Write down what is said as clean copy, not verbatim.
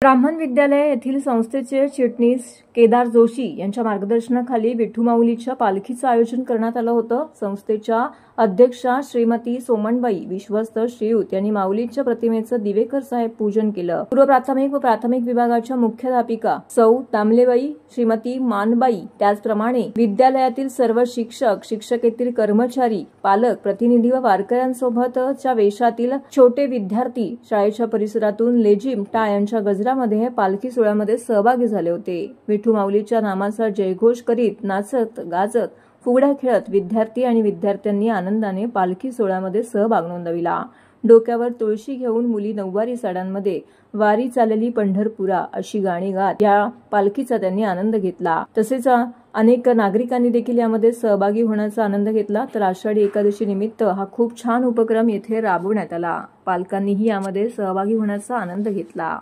ब्राह्मण विद्यालय येथील संस्थेचे चिटणीस केदार जोशी यांच्या मार्गदर्शनाखाली विठू माऊलीच्या पालखीचं आयोजन करण्यात आलं होतं। संस्थेच्या अध्यक्षा श्रीमती सोमनबाई विश्वस्त श्रीयुत यांनी माऊलीच्या प्रतिमेचं दिवेकर साहेब पूजन केलं। पूर्व प्राथमिक व प्राथमिक विभागाच्या मुख्याध्यापिका सौ तांबलेबाई, श्रीमती मानबाई, त्याचप्रमाणे विद्यालयातील सर्व शिक्षक, शिक्षकेतर कर्मचारी, पालक, प्रतिनिधी व वारकऱ्यांसोबतच्या वेशातील छोटे विद्यार्थी शाळेच्या परिसरातून लेझिम टाळ यांच्या गजरामध्ये पालखी सोहळ्यामध्ये सहभागी झाले होते। विठू माऊलीच्या नामाचा जयघोष करीत, नाचत गाजत, फुगड्या खेळत विद्यार्थी आणि विद्यार्थ्यांनी आनंदाने पालखी सोहळ्यामध्ये सहभाग नोंदविला। डोक्यावर तुळशी घेऊन मुली नऊवारी साड्यांमध्ये वारी चालली पंढरपुरा अशी गाणी गात या पालखीचा त्यांनी आनंद घेतला। तसेच अनेक नागरिकांनी देखील यामध्ये सहभागी होण्याचा आनंद घेतला। तर आषाढी एकादशी निमित्त हा खूप छान उपक्रम येथे राबवण्यात आला। पालकांनीही यामध्ये सहभागी होण्याचा आनंद घेतला।